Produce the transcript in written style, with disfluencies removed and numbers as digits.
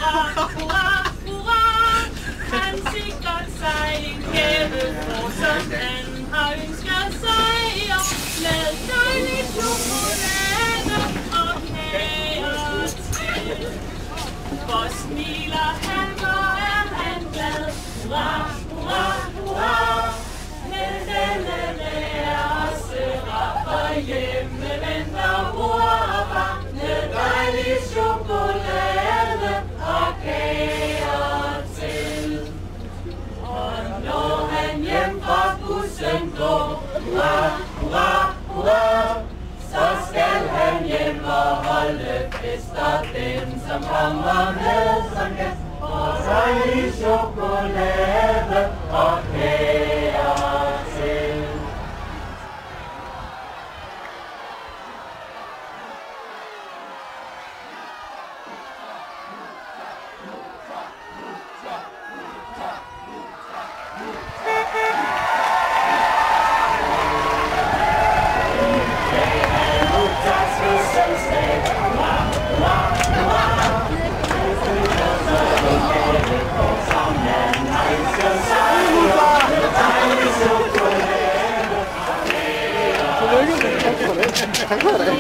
hurra, hurra, hurra. Han sikrer sig en gave, for som han har ønsket sig. Med dejlig chokolade og kager til. For smiler han, hvor er han glad. Hurra, hurra, hurra. Med denne lærersøger, for hjemme venter hurra. Med dejlig chokolade og kager til. Og når han hjem fra bussen går, hurra, hurra, hurra, så skal han hjem og holde fester, dem som kommer med som gæst. Og dejlig chokolade og kager til. Tak for det.